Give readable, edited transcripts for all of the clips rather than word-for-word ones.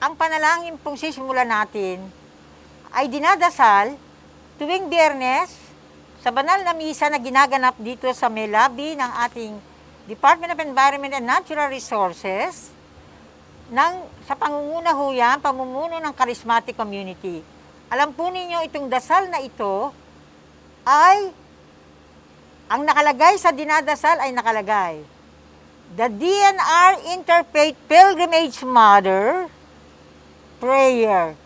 ang panalangin pong sisimulan natin ay dinadasal tuwing Biyernes sa banal na misa na ginaganap dito sa may lobby ng ating Department of Environment and Natural Resources sa pangunguna ho yan, pamumuno ng Charismatic Community. Alam po ninyo, itong dasal na ito ay, ang nakalagay sa dinadasal ay nakalagay, the DNR Interfaith Pilgrimage Mother Prayer.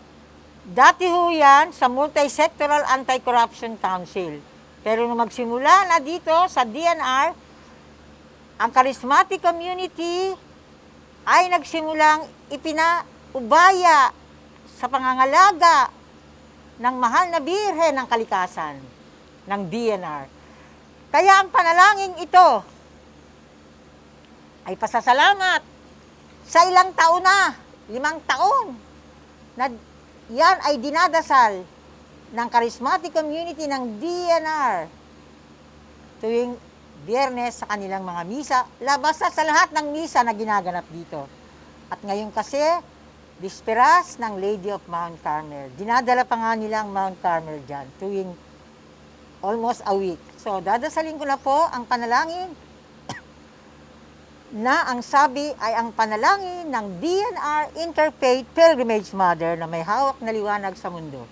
Dati ho yan sa Multi-Sectoral Anti-Corruption Council. Pero nung magsimula na dito sa DNR, ang Charismatic Community ay nagsimulang ipinaubaya sa pangangalaga ng mahal na Birhen ng Kalikasan ng DNR. Kaya ang panalangin ito ay pasasalamat sa ilang taon na, 5 taon, na yan ay dinadasal ng Charismatic Community ng DNR tuwing Biyernes sa kanilang mga misa, labas sa lahat ng misa na ginaganap dito. At ngayon kasi, Bisperas ng Lady of Mount Carmel. Dinadala pa nga nilang Mount Carmel dyan, tuwing almost a week. So, dadasalin ko na po ang panalangin na ang sabi ay ang panalangin ng DNR Interfaith Pilgrimage Mother na may hawak na liwanag sa mundo.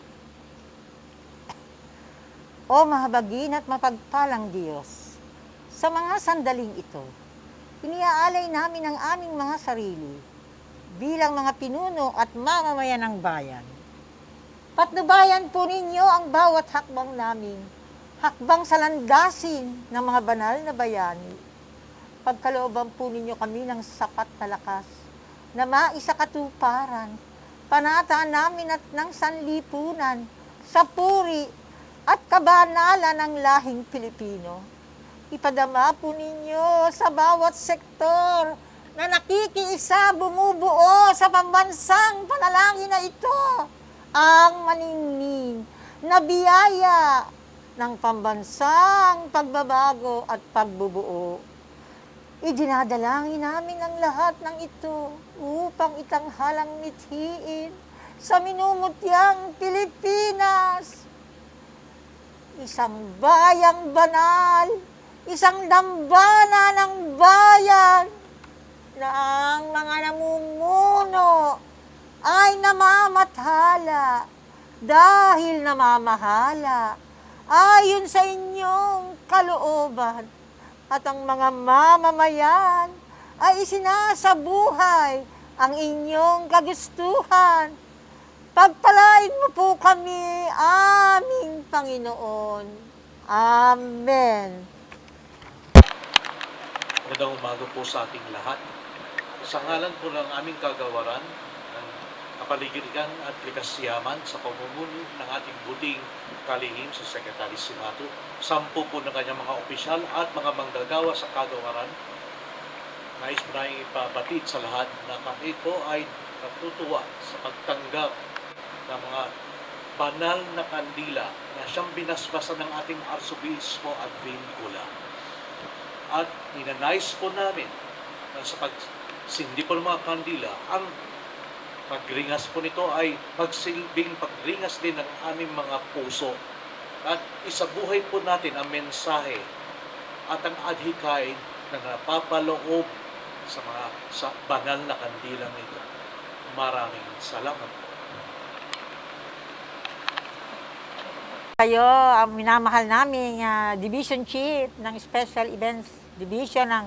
O mahabagin at mapagpalang Diyos, sa mga sandaling ito, iniaalay namin ang aming mga sarili bilang mga pinuno at mamamayan ng bayan. Patnubayan po ninyo ang bawat hakbang namin, hakbang sa landasin ng mga banal na bayani. Pagkalooban po ninyo kami ng sapat na lakas na maisakatuparan, panataan namin at ng sanlipunan sa puri at kabanalan ng lahing Pilipino. Ipadama po ninyo sa bawat sektor na nakikiisa bumubuo sa pambansang panalangin na ito ang maningning na biyaya ng pambansang pagbabago at pagbubuo. Idinadalangin namin ang lahat ng ito upang itanghalang mithiin sa minumutyang Pilipinas. Isang bayang banal, isang dambana ng bayan na ang mga namumuno ay namamathala dahil namamahala ayon sa inyong kalooban at ang mga mamamayan ay isinasabuhay ang inyong kagustuhan. Pagpalain mo po kami, aming Panginoon. Amen. Magandang umaga po sa ating lahat. Sa ngalan po ng aming kagawaran, ng kapaligiran at likas yaman sa pamumuno ng ating buting kalihim sa Secretary Simato, 10 po ng kanyang mga opisyal at mga manggagawa sa kagawaran, nais mo na ipabatid sa lahat na kami po ay natutuwa sa pagtanggap ng mga banal na kandila na siyang binasbasan ng ating Arsobispo at Vincula. At ninanais po namin na sa pagsindi po ng mga kandila, ang pagringas po nito ay magsilbing pagringas din ng aming mga puso. At isabuhay po natin ang mensahe at ang adhikain na napapaloob sa banal na kandilang ito. Maraming salamat po. Kayo ang minamahal naming Division Chief ng Special Events Division ng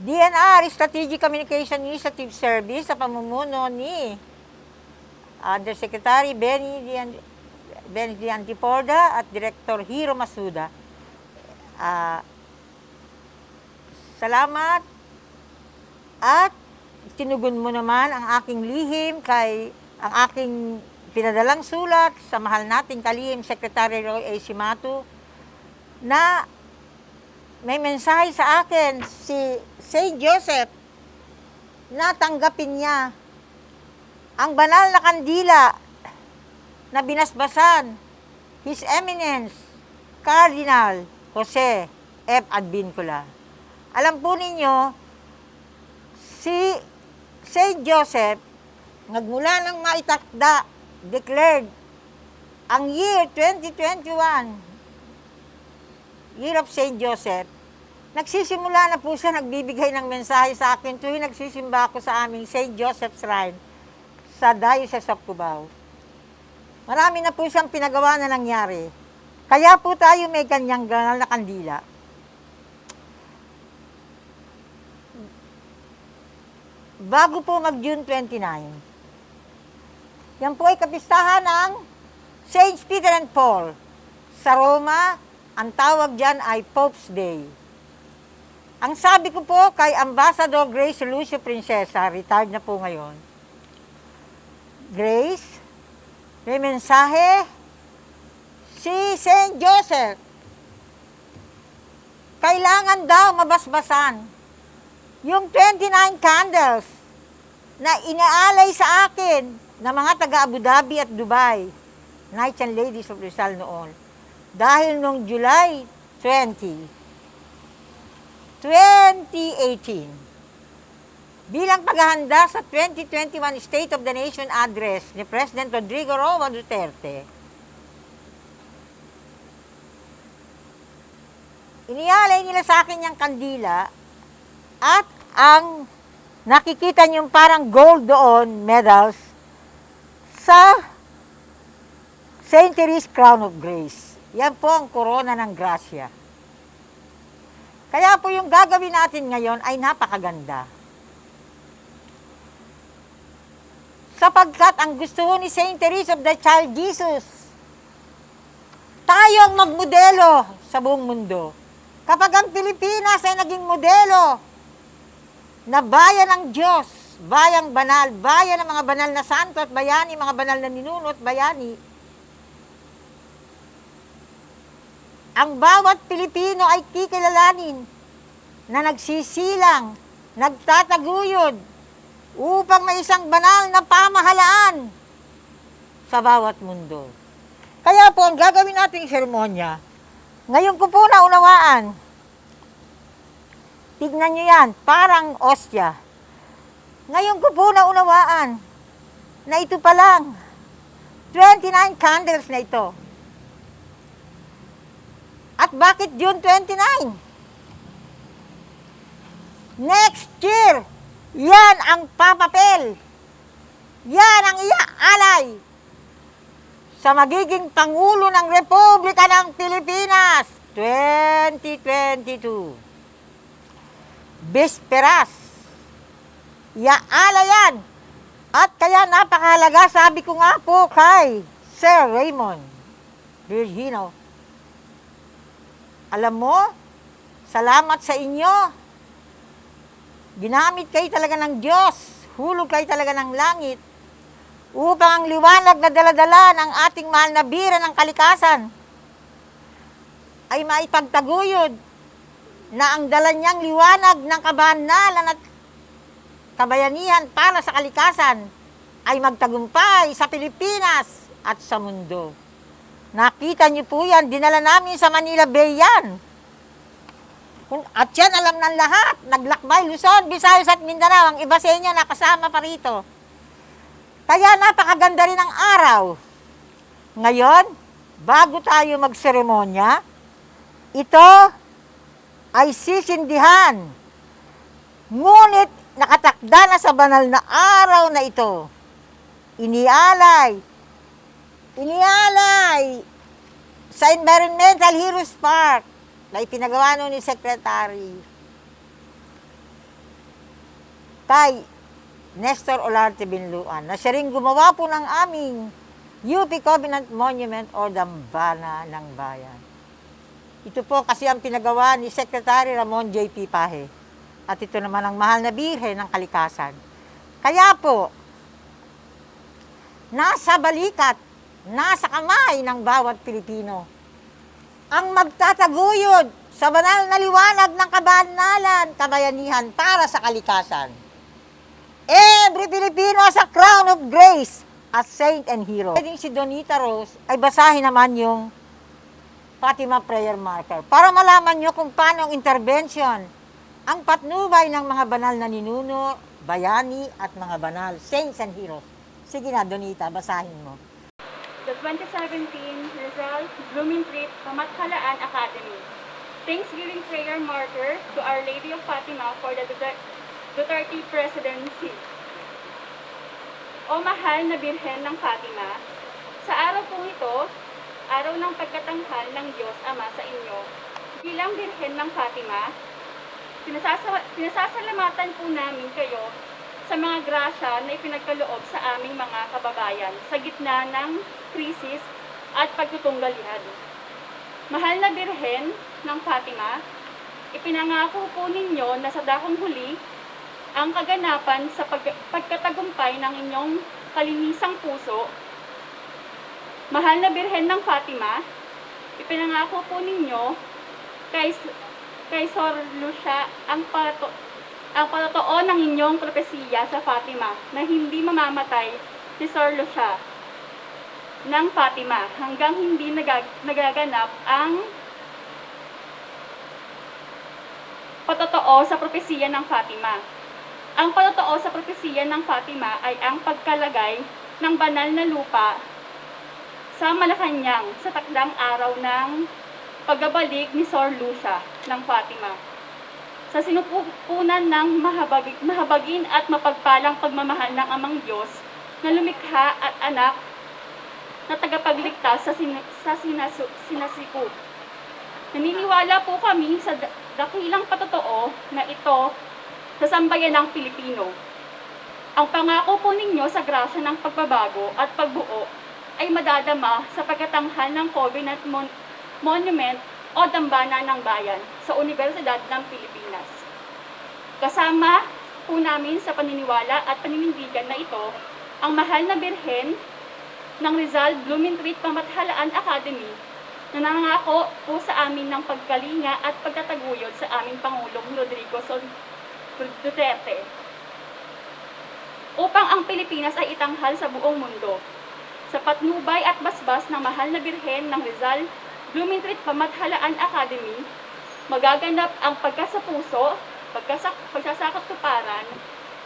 DNR Strategic Communication Initiative Service sa pamumuno ni Undersecretary Benny D. Antiporda at Director Hiro Masuda. Salamat at tinugon mo naman ang aking lihim kay ang aking pinadalang sulat sa mahal nating kalihim Secretary Roy A. Simato na may mensahe sa akin si Saint Joseph na tanggapin niya ang banal na kandila na binasbasan His Eminence Cardinal Jose F. Advincula. Alam po ninyo, si Saint Joseph nagmula ng maitakda, declared, ang year 2021, Year of St. Joseph, nagsisimula na po siya nagbibigay ng mensahe sa akin tuwing nagsisimba ako sa aming St. Joseph's Shrine sa Diocese of Cubao. Marami na po siyang pinagawa na nangyari. Kaya po tayo may kanyang ganal na kandila. Bago po mag-June 29, yan po ay kapistahan ng Saints Peter and Paul. Sa Roma, ang tawag dyan ay Pope's Day. Ang sabi ko po kay Ambassador Grace Lucio Princesa, retired na po ngayon, Grace, may mensahe si St. Joseph. Kailangan daw mabasbasan yung 29 candles na inaalay sa akin ng mga taga Abu Dhabi at Dubai, Knights and Ladies of Rizal noon. Dahil noong July 2018, bilang paghahanda sa 2021 State of the Nation Address ni President Rodrigo Roa Duterte, inialay nila sa akin yung kandila at ang nakikita niyong parang gold doon, medals, sa St. Therese Crown of Grace. Yan po ang korona ng grasya. Kaya po yung gagawin natin ngayon ay napakaganda. Sapagkat ang gusto ni St. Therese of the Child Jesus, tayo ang magmodelo sa buong mundo. Kapag ang Pilipinas ay naging modelo na bayan ng Diyos, bayang banal, bayan ng mga banal na santo at bayani, mga banal na ninuno at bayani, ang bawat Pilipino ay kikilalanin na nagsisilang, nagtataguyod upang may isang banal na pamahalaan sa bawat mundo. Kaya po, ang gagawin nating seremonya, ngayon ko po naunawaan, tignan nyo yan, parang ostya. Ngayon ko po naunawaan na ito pa lang, 29 candles na ito. At bakit June 29? Next year, yan ang papapel. Yan ang iaalay sa magiging Pangulo ng Republika ng Pilipinas 2022. Bisperas. Iaalay yan. At kaya napakahalaga, sabi ko nga po kay Sir Raymond Virgino, alam mo, salamat sa inyo. Ginamit kayo talaga ng Diyos, hulog kayo talaga ng langit, upang ang liwanag na daladala ng ating mahal na bira ng kalikasan ay maipagtaguyod na ang dala niyang liwanag ng kabanalan at kabayanihan para sa kalikasan ay magtagumpay sa Pilipinas at sa mundo. Nakita niyo po yan, dinala namin sa Manila Bay yan. At yan alam ng lahat, naglakbay, Luzon, Visayas at Mindanao, ang iba sa inyo nakasama pa rito. Kaya napakaganda rin ang araw. Ngayon, bago tayo magseremonya, ito ay sisindihan. Ngunit nakatakda na sa banal na araw na ito. Inialay sa Environmental Heroes Park na ipinagawa nun ni Secretary kay Nestor Olarte Binluan na siya rin gumawa po ng aming UP Covenant Monument o Dambana ng Bayan. Ito po kasi ang pinagawa ni Secretary Ramon J.P. Pahe. At ito naman ang mahal na birhen ng kalikasan. Kaya po, nasa balikat, nasa kamay ng bawat Pilipino ang magtataguyod sa banal na liwanag ng kabanalan, kabayanihan para sa kalikasan. Every Filipino has a crown of grace as saint and hero. Pwedeng si Donita Rose ay basahin naman yung Fatima Prayer Marker para malaman nyo kung paano ang intervention, ang patnubay ng mga banal na ninuno, bayani at mga banal, saints and heroes Sige na, Donita, basahin mo. The 2017 Rizal Blumentritt Pamathalaan Academy. Thanksgiving prayer marker to Our Lady of Fatima for the Duterte presidency. O mahal na Birhen ng Fatima, sa araw po ito, araw ng pagkatanghal ng Diyos Ama sa inyo, bilang Birhen ng Fatima, pinasasalamatan po namin kayo sa mga grasya na ipinagkaloob sa aming mga kababayan sa gitna ng krisis at pagtutunggalihan. Mahal na Birhen ng Fatima, ipinangako po ninyo na sa dakong huli ang kaganapan sa pagkatagumpay ng inyong kalinisang puso. Mahal na Birhen ng Fatima, ipinangako po ninyo kay Sor Lucia ang patotoo ng inyong propesiya sa Fatima na hindi mamamatay si Sor Lucia ng Fatima hanggang hindi nagaganap ang patotoo sa propesiya ng Fatima. Ang patotoo sa propesiya ng Fatima ay ang pagkalagay ng banal na lupa sa Malacanang sa takdang araw ng pagbabalik ni Sor Lucia ng Fatima. Sa sinupunan ng mahabagin at mapagpalang pagmamahal ng Amang Diyos na lumikha at anak na tagapagligtas sa sinasiko. Naniniwala po kami sa dakilang patotoo na ito sa sambayan ng Pilipino. Ang pangako po ninyo sa grasya ng pagbabago at pagbuo ay madadama sa pagkatanghal ng Covenant Monument o Dambana ng Bayan sa Universidad ng Pilipinas. Kasama po namin sa paniniwala at paninindigan na ito ang mahal na Birhen ng Rizal Blumentritt Pamathalaan Academy na nangako po sa amin ng pagkalinga at pagtataguyod sa aming Pangulong Rodrigo Duterte upang ang Pilipinas ay itanghal sa buong mundo. Sa patnubay at basbas ng mahal na Birhen ng Rizal Blumentritt Pamathalaan Academy, magaganap ang pagkasapuso, pagsasakatuparan,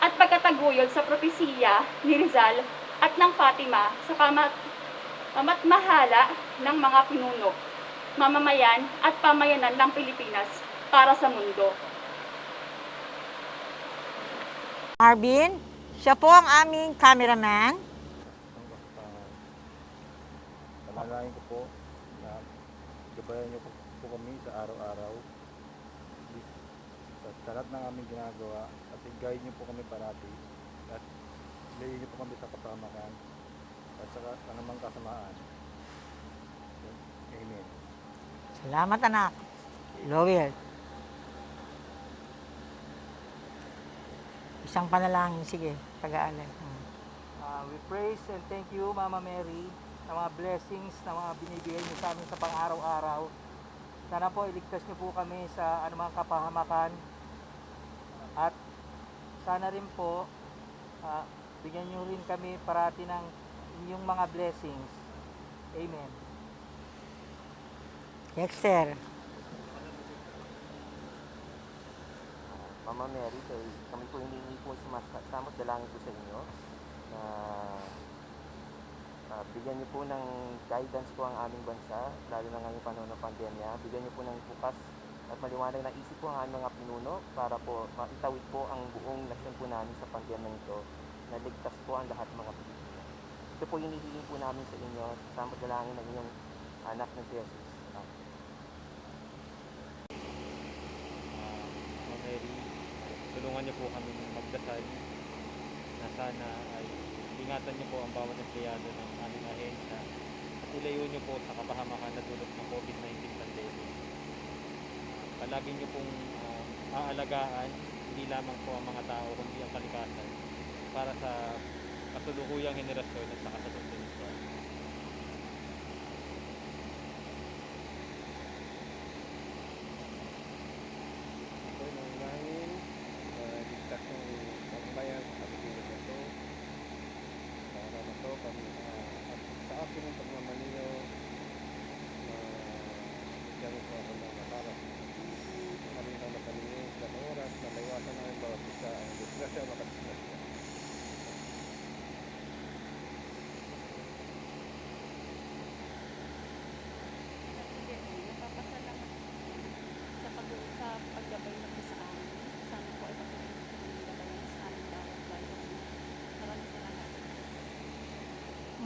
at pagkataguyod sa propesiya ni Rizal at ng Fatima sa pamatmahala ng mga pinuno, mamamayan at pamayanan ng Pilipinas para sa mundo. Marvin, siya po ang aming cameraman. Panalangin ko po na gabayan niyo po kami sa araw-araw sa lahat ng aming ginagawa at i-guide niyo po kami parati at ilayin niyo po kami sa kapamakan at sa anumang kasamaan. Amen. Salamat, anak. Lowell. Isang panalangin, sige, pag-aalay. We praise and thank you, Mama Mary, sa mga blessings na mga binibigay niyo sa amin sa pang-araw-araw. Sana po iligtas niyo po kami sa anumang kapahamakan at sana rin po bigyan niyo rin kami parati ng inyong mga blessings. Amen. Dexter. Mama Mary, kami po hiningi po sumasamot dalangin po sa inyo na bigyan niyo po ng guidance po ang aming bansa, lalo na ngayong panahon ng pandemya. Bigyan niyo po ng bukas at maliwanag na isip po ang aming mga pinuno para po maitawid po ang buong nasyon po namin sa pandemya ito na ligtas po ang lahat mga Pilipino. Ito po hinihiling po namin sa inyo, samot dalangin ng inyong anak na Jesus. Mama Mary, tulungan niyo po kami magdasal na sana ay ingatan niyo po ang bawat empleyado ng aming ahensya at ilayo niyo po sa kapahamakan na dulot ng COVID-19 pandemic. Palagi niyo pong aalagaan hindi lamang po ang mga tao kundi ang kalikasan para sa kasulukuyang henerasyon at sa kasunod nito. Ito ng langin, ligtas ng pagbayan sa kapitulad na ito. Para na ito, at sa akin ng pagmamaniyo na gamit mo ako ng mataras. Kami ng matalinis na oras na laywasan namin bawat isa ang disgrasya o makadisgrasya.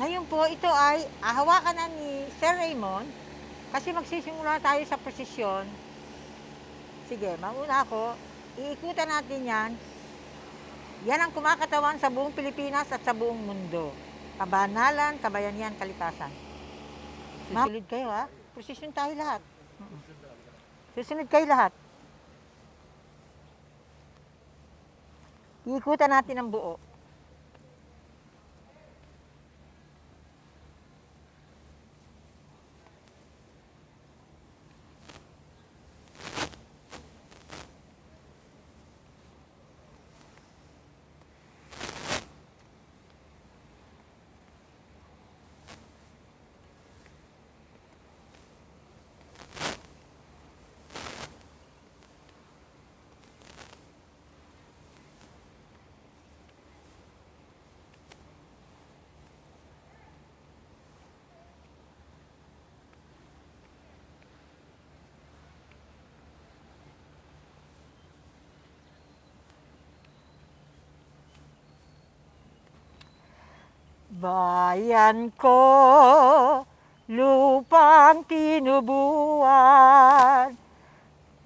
Ngayon po, ito ay hawakan na ni Sir Raymond kasi magsisimula tayo sa prosesyon. Sige, mauna ako. Iikutan natin yan. Yan ang kumakatawan sa buong Pilipinas at sa buong mundo. Kabanalan, kabayanihan, kalikasan. Susunod kayo ha. Prosesyon tayo lahat. Susunod kayo lahat. Iikutan natin ang buo. Bayan ko, lupang tinubuan,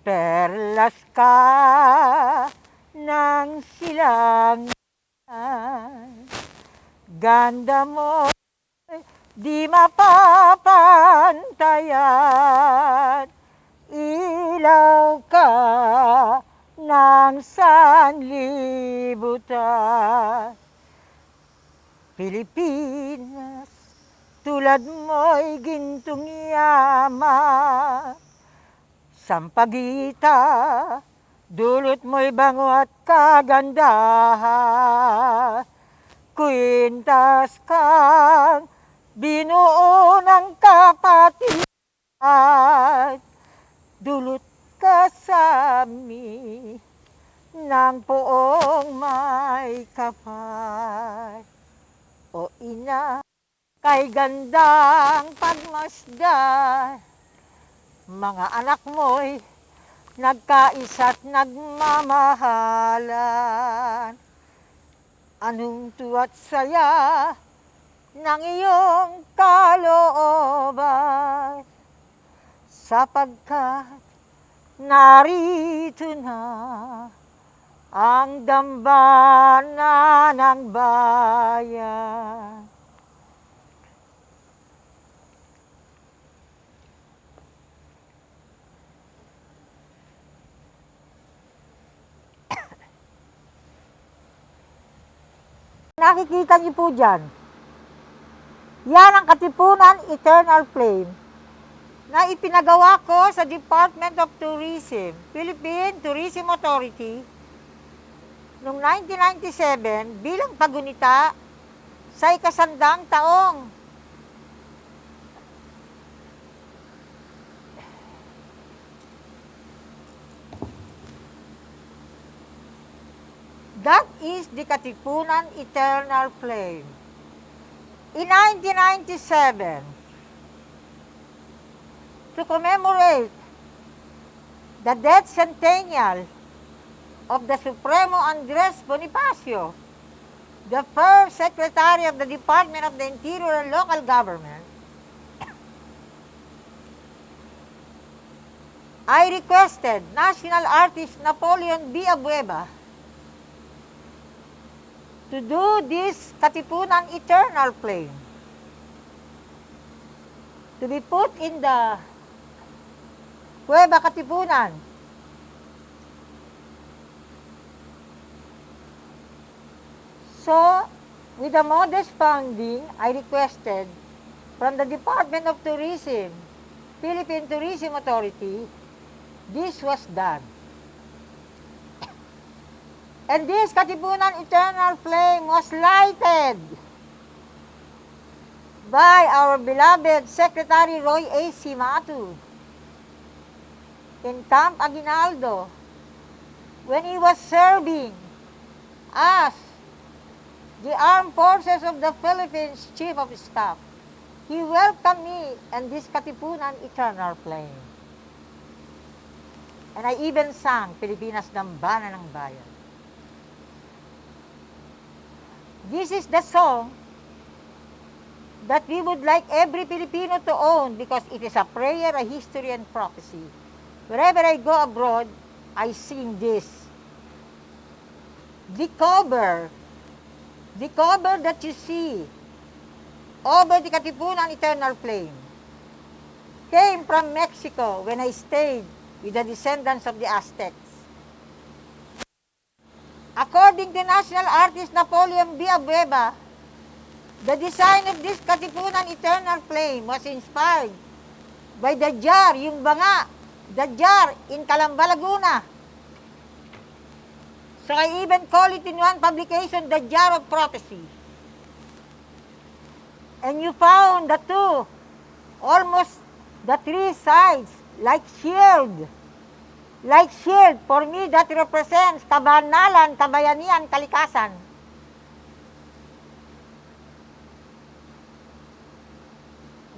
perlas ka ng silangan. Ganda mo di mapapantayan, ilaw ka ng sanlibutan. Pilipinas, tulad mo'y gintong yaman. Sampaguita, dulot mo'y bango at kagandahan. Kwintas kang binuo ng kapatiran. Dulot ka sa amin ng poong may kapal. O ina, kay gandang pagmasdan, mga anak mo'y nagkaisa't nagmamahalan. Anong tuwa't saya ng iyong kalooban, sapagkat narito na ang dambana ng bayan. Nakikita niyo po dyan, yan ang Katipunan Eternal Flame na ipinagawa ko sa Department of Tourism, Philippine Tourism Authority, noong 1997 bilang pagunita sa ikasandang taong. That is the Katipunan Eternal Flame. In 1997, to commemorate the death centennial of the Supremo Andres Bonifacio, the first Secretary of the Department of the Interior and Local Government, I requested national artist Napoleon B. Abueva to do this Katipunan Eternal Flame, to be put in the Cueva Katipunan. So, with a modest funding, I requested from the Department of Tourism, Philippine Tourism Authority, this was done. And this Katipunan Eternal Flame was lighted by our beloved Secretary Roy A. Simatu in Camp Aguinaldo when he was serving as the Armed Forces of the Philippines Chief of Staff. He welcomed me and this Katipunan Eternal Flame. And I even sang Pilipinas Dambana ng Bayan. This is the song that we would like every Filipino to own because it is a prayer, a history, and prophecy. Wherever I go abroad, I sing this. The cover that you see over the Katipunan Eternal Flame came from Mexico when I stayed with the descendants of the Aztecs. According to national artist Napoleon Villabueva, the design of this Katipunan Eternal Flame was inspired by the jar, yung banga, the jar in Calamba, Laguna. So I even call it in one publication, the jar of prophecy. And you found the two, almost the three sides, like shield. Like shield, for me, that represents kabanalan, kabayanihan, kalikasan.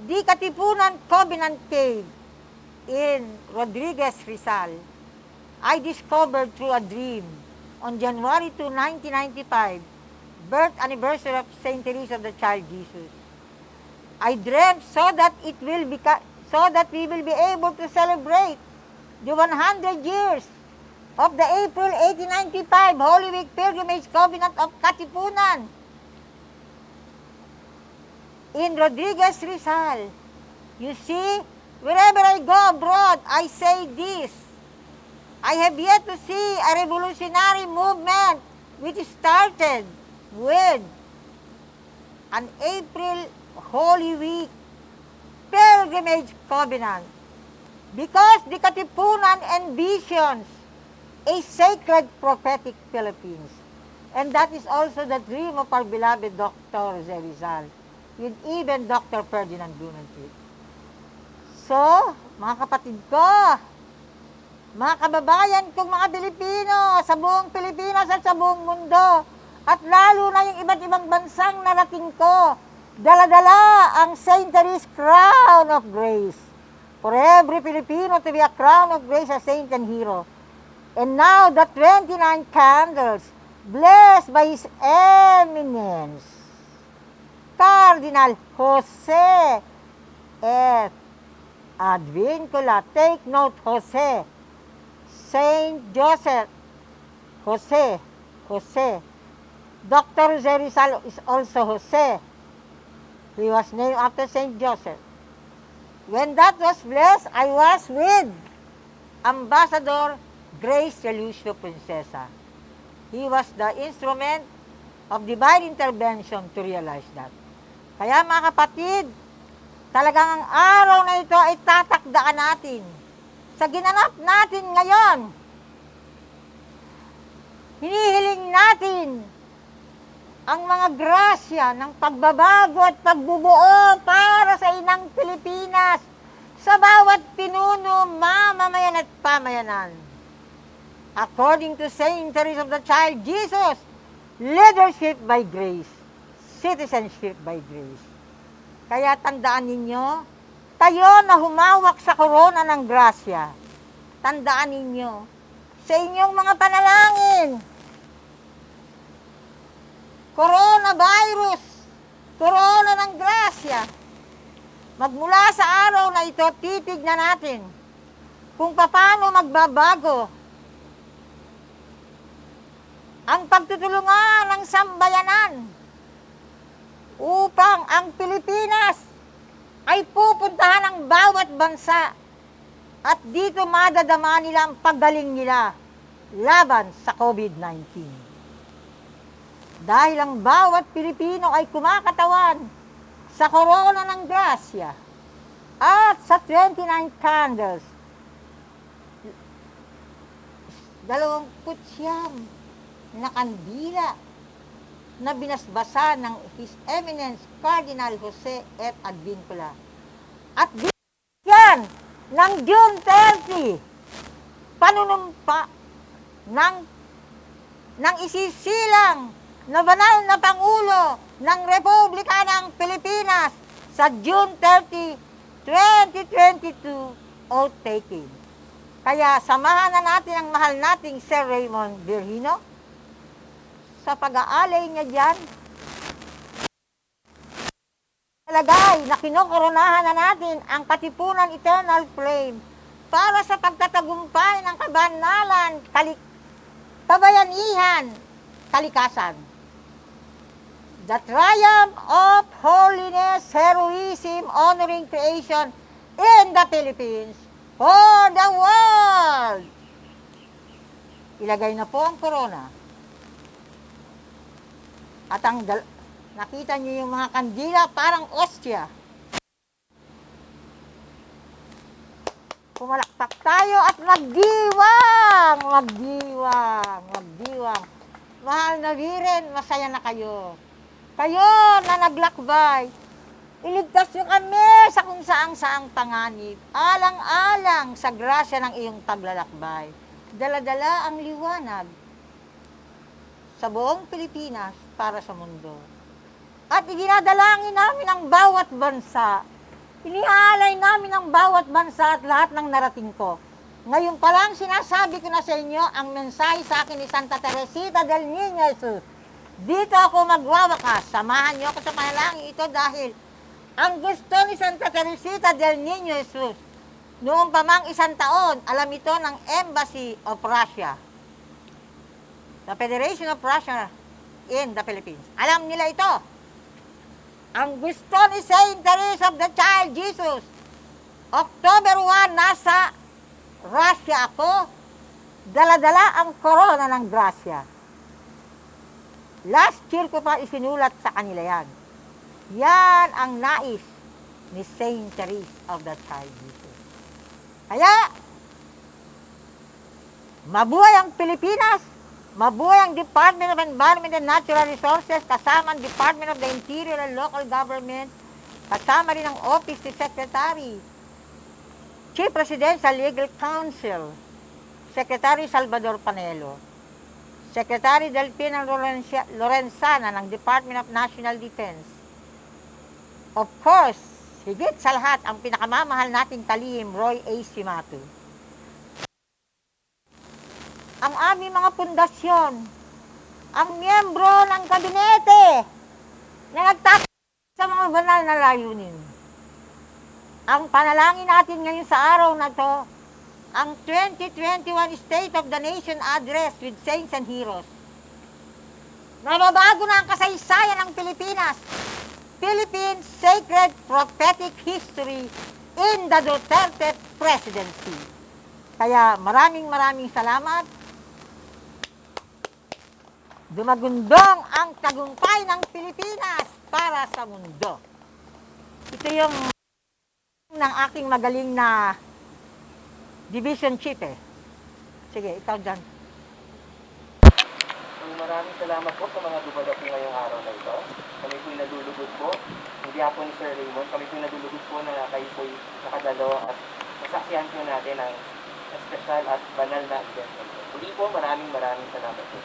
The Katipunan Covenant Cave in Rodriguez, Rizal, I discovered through a dream on January 2, 1995, birth anniversary of Saint Teresa of the Child Jesus. I dreamt so that we will be able to celebrate the 100 years of the April 1895 Holy Week Pilgrimage Covenant of Katipunan in Rodriguez, Rizal. You see, wherever I go abroad, I say this. I have yet to see a revolutionary movement which started with an April Holy Week Pilgrimage Covenant. Because the Katipunan envisions a sacred prophetic Philippines. And that is also the dream of our beloved Dr. Jose Rizal, with even Dr. Ferdinand Blumentritt. So, mga kapatid ko, mga kababayan kong mga Pilipino sa buong Pilipinas at sa buong mundo, at lalo na yung iba't ibang bansang narating ko, dala-dala ang Saint Teresa's Crown of Grace. For every Filipino to be a crown of grace, a saint and hero. And now the 29 candles, blessed by His Eminence, Cardinal Jose F. Advincula. Take note, Jose. Saint Joseph. Jose. Dr. Jose Rizal is also Jose. He was named after Saint Joseph. When that was blessed, I was with Ambassador Grace Relucio Princesa. He was the instrument of divine intervention to realize that. Kaya mga kapatid, talagang ang araw na ito ay tatakdaan natin. Sa ginanap natin ngayon, hinihiling natin ang mga grasya ng pagbabago at pagbubuo para sa inang Pilipinas sa bawat pinuno, mamamayan at pamayanan. According to Saint Teresa of the Child Jesus, leadership by grace, citizenship by grace. Kaya tandaan ninyo, tayo na humawak sa korona ng grasya, tandaan ninyo, sa inyong mga panalangin, coronavirus, corona ng grasya. Magmula sa araw na ito, titignan natin kung paano magbabago ang pagtutulungan ng sambayanan upang ang Pilipinas ay pupuntahan ng bawat bansa at dito madadama nila ang paggaling nila laban sa COVID-19. Dahil ang bawat Pilipino ay kumakatawan sa korona ng grasya at sa 29 candles, 29 na kandila na binasbasa ng His Eminence Cardinal Jose F. Advincula. At binasbasan ng June 30, panunumpa ng isisilang na banal na Pangulo ng Republika ng Pilipinas sa June 30, 2022 oath-taking. Kaya samahan na natin ang mahal nating Sir Raymond Virgino sa pag-aalay niya dyan. Talagay na kinokoronahan na natin ang katipunan eternal flame para sa pagtatagumpay ng kabanalan, kabayanihan, kalikasan. The triumph of holiness, heroism, honoring creation in the Philippines for the world. Ilagay na po ang corona. At nakita niyo yung mga kandila parang ostya. Pumalakpak tayo at magdiwang! Magdiwang! Magdiwang! Mahal na biren, masaya na kayo. Kayo na naglakbay, iligtas nyo kami sa kung saang panganib, alang-alang sa grasya ng iyong paglalakbay. Dala-dala ang liwanag sa buong Pilipinas para sa mundo. At idinadalangin namin ang bawat bansa. Iniaalay namin ang bawat bansa at lahat ng narating ko. Ngayon pa lang sinasabi ko na sa inyo ang mensahe sa akin ni Santa Teresita del Niño Jesus. Dito ako magwawakas. Samahan niyo ako sa panalangin ito dahil ang gusto ni Santa Teresita del Niño Jesus noong pa mang 1 taon, alam ito ng Embassy of Russia. The Federation of Russia in the Philippines. Alam nila ito. Ang gusto ni Saint Teresa of the Child Jesus, October 1, nasa Russia ako, dala-dala ang corona ng grasya. Last year ko pa isinulat sa kanila yan. Yan ang nais ni Saint Teresa of the Child Jesus. Kaya, mabuhay ang Pilipinas, mabuhay ang Department of Environment and Natural Resources, kasama ang Department of the Interior and Local Government, kasama rin ang Office ni Secretary, Chief Presidential Legal Counsel, Secretary Salvador Panelo, Secretary Delfina Lorenzana ng Department of National Defense. Of course, higit sa lahat, ang pinakamamahal nating kalihim, Roy A. Cimatu. Ang aming mga pundasyon, ang miyembro ng kabinete na nagtatapos sa mga banal na layunin. Ang panalangin natin ngayon sa araw na to, ang 2021 State of the Nation Address with Saints and Heroes. Nababago na ang kasaysayan ng Pilipinas. Philippines Sacred Prophetic History in the Duterte Presidency. Kaya maraming salamat. Dumagundong ang tagumpay ng Pilipinas para sa mundo. Ito yung ng aking magaling na Division Chief eh. Sige, ikaw dyan. Maraming salamat po sa mga dumadating ngayong araw na ito. Kami po'y nalulugod po. Hindi ako ni Sir Raymond. Kami po'y nalulugod po na kayo po'y nakadalo at masaksihan po natin ang espesyal at banal na event. Muli po, maraming salamat po.